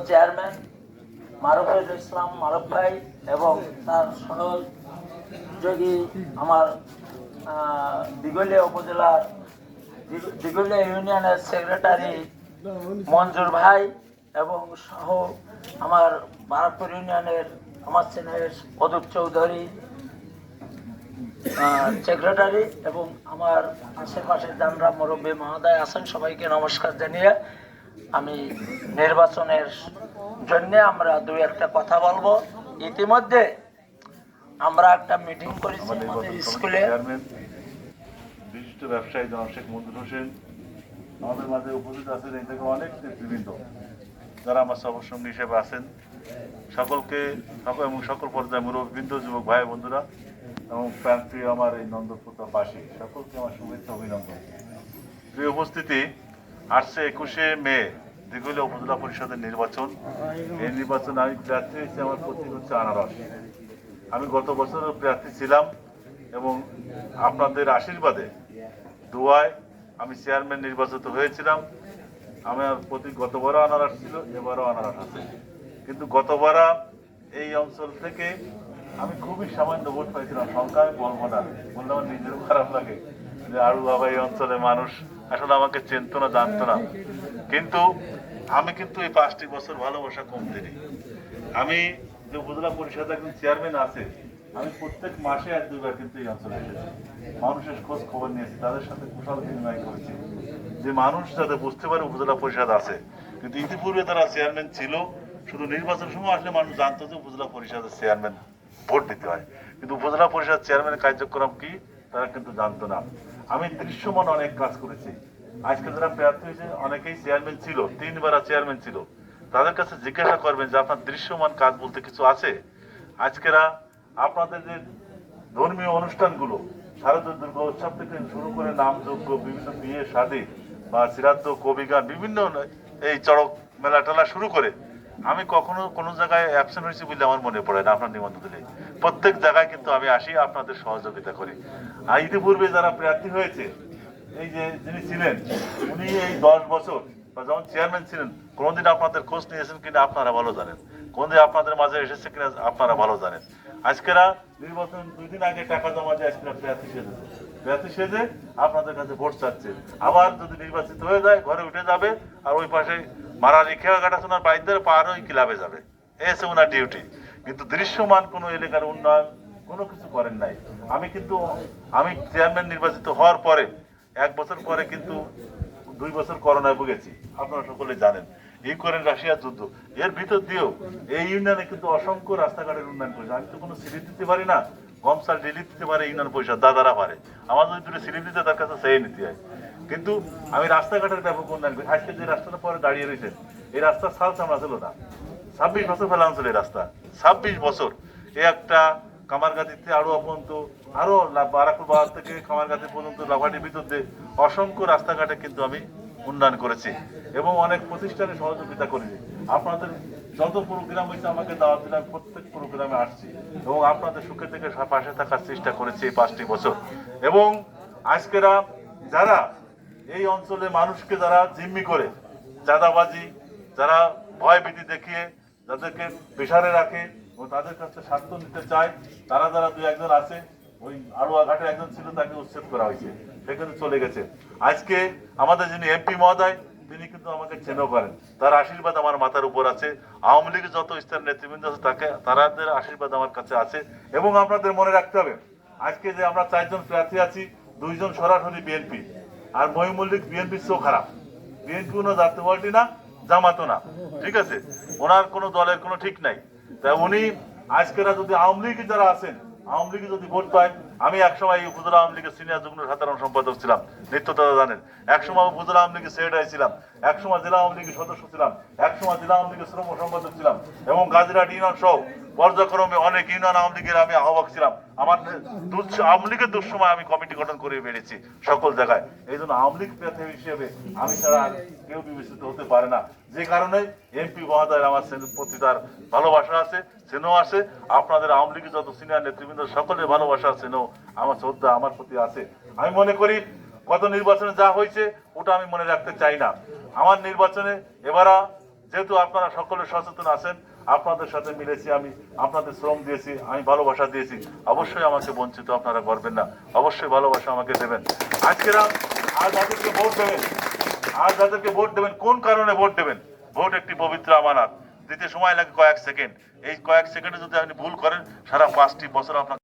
Chairman Maruful ইসলাম মারুফ ভাই এবং তার সহযোগী আমার দিঘলিয়া উপজেলার দিঘলিয়া ইউনিয়নের সেক্রেটারি মঞ্জুর ভাই এবং সহ আমার মারুফপুর ইউনিয়নের আমার ছেলের অদূপ চৌধুরী সেক্রেটারি এবং আমার আশেপাশে যারা মুরব্বী মহোদয় আছেন, সবাইকে নমস্কার জানিয়ে আমি নির্বাচনের জন্য আমরা দুই একটা কথা বলবো। ইতিমধ্যে আমরা একটা মিটিং করেছি আমাদের স্কুলে। বিশিষ্ট ব্যবসায়ী জনাব শেখ মঞ্জুর হোসেন আমাদের মাঝে উপস্থিত আছেন। এই থেকে অনেক নেতৃবৃন্দ যারা আমার সহসঙ্গী হিসেবে আছেন, সকলকে এবং সকল পর্যায়ে মুরব্বীবৃন্দ, যুবক ভাই বন্ধুরা এবং প্রান্তীয় আমার এই নন্দপ্রতাপবাসী সকলকে আমার শুভেচ্ছা অভিনন্দন। প্রিয় উপস্থিতি, আসছে 21শে মে দিঘলিয়া উপজেলা পরিষদের নির্বাচন। এই নির্বাচনে আমি প্রার্থী হয়েছি, আমার প্রতীক হচ্ছে আনারস। আমি গত বছরও প্রার্থী ছিলাম এবং আপনাদের আশীর্বাদে দোয়ায় আমি চেয়ারম্যান নির্বাচিত হয়েছিলাম। আমার প্রতীক গতবারও আনারস ছিল, এবারও আনারস আছে। কিন্তু গতবার এই অঞ্চল থেকে আমি খুবই সামান্য ভোট পাইছিলাম। সংখ্যা আমি বলবো না, বললে আমার নিজেরও খারাপ লাগে যে আরু বাবা এই অঞ্চলের মানুষ আসলে আমাকে চিনতো না, জানতো না। কিন্তু আমি এই 5টি বছর ভালোবাসা কম দিই। আমি যে উপজেলা পরিষদের একজন চেয়ারম্যান আছে, আমি প্রত্যেক মাসে 1-2 বার কিন্তু এই অঞ্চলে এসেছি, মানুষের খোঁজ খবর নিয়েছি, তাদের সাথে কুশল বিনিময় করেছি, যে মানুষ যাতে বুঝতে পারে উপজেলা পরিষদ আছে। কিন্তু ইতিপূর্বে তারা চেয়ারম্যান ছিল, শুধু নির্বাচন সময় আসলে মানুষ জানতো যে উপজেলা পরিষদের চেয়ারম্যান ভোট দিতে হয়, কিন্তু উপজেলা পরিষদ চেয়ারম্যানের কার্যক্রম কি তারা কিন্তু জানতো না। আমি দৃশ্যমান অনেক কাজ করেছি। আজকে যারা প্রার্থী হয়েছে অনেকেই চেয়ারম্যান ছিল, 3বার চেয়ারম্যান ছিল। তাদের কাছে জিজ্ঞাসা করবেন যে আপনার দৃশ্যমান কাজ বলতে কিছু আছে? আজকেরা আপনাদের যে ধর্মীয় অনুষ্ঠানগুলো, শারদীয় দুর্গা উৎসব থেকে শুরু করে নামযজ্ঞ, বিভিন্ন বিয়ে শাদী বা শ্রাদ্ধ, কবিগান, বিভিন্ন এই চড়ক মেলা টেলা শুরু করে আমি কখনো কোনো জায়গায় অ্যাবসেন্ট হয়েছি বলে আমার মনে পড়ে না। আপনার নিমন্ত্রণ দিলে প্রত্যেক জায়গায় কিন্তু আমি আসি, আপনাদের সহযোগিতা করি। আর ইতিপূর্বে যারা প্রার্থী হয়েছে, এই যে যিনি ছিলেন উনি এই 10 বছর বা যখন চেয়ারম্যান ছিলেন, কোনোদিন আপনাদের খোঁজ নিয়েছেন কিনা আপনারা ভালো জানেন, কোনদিন আপনাদের মাঝে এসেছে কিনা আপনারা ভালো জানেন। আজকেরা নির্বাচন 2 দিন আগে টাকা জমা দিয়ে আজকেরা প্রার্থী সেজে আপনাদের কাছে ভোট চাচ্ছে। আবার যদি নির্বাচিত হয়ে যায় ঘরে উঠে যাবে, আর ওই পাশে মারা রেখে কাটাশোনার বাইরে পার ওই ক্লাবে যাবে, এসে ওনার ডিউটি। কিন্তু দৃশ্যমান কোনো এলাকার উন্নয়ন কোনো কিছু করেন নাই। আমি চেয়ারম্যান নির্বাচিত হওয়ার পরে 1 বছর পরে কিন্তু 2 বছর করোনায় ভুগেছি, আপনারা সকলে জানেন। ইউক্রেন রাশিয়ার যুদ্ধ, এর ভিতর দিয়েও এই ইউনিয়নে কিন্তু অসংখ্য রাস্তাঘাটের উন্নয়ন করেছে। আমি তো কোনো স্লিপ দিতে পারি না, গমসার ডিলিট দিতে পারে ইউনিয়ন পয়সা, দাদারা পারে। আমার যদি 2টি স্লিপ দিতে তার কাছে চেয়ে নিতে হয়। কিন্তু আমি রাস্তাঘাটের ব্যাপক উন্নয়ন করি। আজকে যে রাস্তাটা পরে দাঁড়িয়ে রয়েছেন, এই রাস্তার সাল চামড়া ছিল না। 26 বছর ফেলাম ছিল এই রাস্তা, 26 বছর। এই একটা কামারগাতিতে আরো পর্যন্ত, আরো বারাকুর বাজার থেকে কামারগাতি পর্যন্ত লাভাটির ভিতর দিয়ে অসংখ্য রাস্তাঘাটে কিন্তু আমি উন্নয়ন করেছি এবং অনেক প্রতিষ্ঠানে সহযোগিতা করেছি। আপনাদের যত প্রোগ্রাম হয়েছে আমাকে দাওয়াত দিলে প্রত্যেক প্রোগ্রামে আসছি এবং আপনাদের সুখে থেকে পাশে থাকার চেষ্টা করেছি এই 5টি বছর। এবং আজকেরা যারা এই অঞ্চলে মানুষকে যারা জিম্মি করে, চাঁদাবাজি, যারা ভয় ভীতি দেখিয়ে যাদেরকে পেশারে রাখে ও তাদের কাছে স্বার্থ নিতে চায়, তারা যারা 2-1 জন আছে, ওই আড়ুয়া ঘাটে একজন ছিল, তাকে উচ্ছেদ করা হয়েছে, সে কিন্তু চলে গেছে। আজকে আমাদের যিনি এমপি মহোদয়, তিনি কিন্তু আমাকে চেনেও করেন, তার আশীর্বাদ আমার মাথার উপর আছে। আওয়ামী লীগের যত স্থানীয় নেতৃবৃন্দ আছে তাদের আশীর্বাদ আমার কাছে আছে। এবং আপনাদের মনে রাখতে হবে, আজকে যে আমরা 4 জন প্রার্থী আছি, 2 জন সরাসরি বিএনপি, আর মহিমুল্লিক বিএনপির চেয়েও খারাপ। বিএনপি কোনো জাতীয় পার্টি না, জামাতও না, ঠিক আছে, ওনার কোনো দলের কোনো ঠিক নাই। তাই উনি আজকেরা যদি আওয়ামী লীগ যারা আছেন, আওয়ামী লীগে যদি ভোট পায়, আমি একসময় উপজেলা আওয়ামী লীগের সিনিয়র যুগ্ম সাধারণ সম্পাদক ছিলাম, নিত্যদাদা জানেন। একসময় উপজেলা আওয়ামী লীগের সেক্রেটারি ছিলাম, একসময় জেলা আওয়ামী লীগের সদস্য ছিলাম, একসময় জেলা আওয়ামী লীগের শ্রম সম্পাদক ছিলাম এবং গাজীরহাট ইউনিয়ন সহ পর্যায়ক্রমে অনেক ইউনিয়ন আওয়ামী লীগের আমি আহ্বায়ক ছিলাম। আমার আওয়ামী লীগের দুঃসময় আমি কমিটি গঠন করে বেড়েছি সকল জায়গায়। এই জন্য আওয়ামী লীগ প্রার্থী হিসেবে আমি ছাড়া কেউ বিবেচিত হতে পারে না। যে কারণে এমপি মহোদয়ের আমার প্রতি তার ভালোবাসা আছে, স্নেহ আছে। আপনাদের আওয়ামী লীগের যত সিনিয়র নেতৃবৃন্দ সকলের ভালোবাসা, স্নেহ, আমার শ্রদ্ধা আমার প্রতি আছে। আমি মনে করি গত নির্বাচনে যা হয়েছে ওটা আমি মনে রাখতে চাই না। আমার নির্বাচনে এবার যেহেতু আপনারা সকলে সচেতন আছেন, আপনাদের সাথে মিলেছি, আমি আপনাদের শ্রম দিয়েছি, আমি ভালোবাসা দিয়েছি, অবশ্যই আমাকে বঞ্চিত আপনারা করবেন না, অবশ্যই ভালোবাসা আমাকে দেবেন। আজকের আজ যাদেরকে ভোট দেবেন, আজ যাদেরকে ভোট দেবেন, কোন কারণে ভোট দেবেন? ভোট একটি পবিত্র আমানত, দিতে সময় লাগে কয়েক সেকেন্ড। এই কয়েক সেকেন্ডে যদি আপনি ভুল করেন, সারা 5টি বছর আপনাকে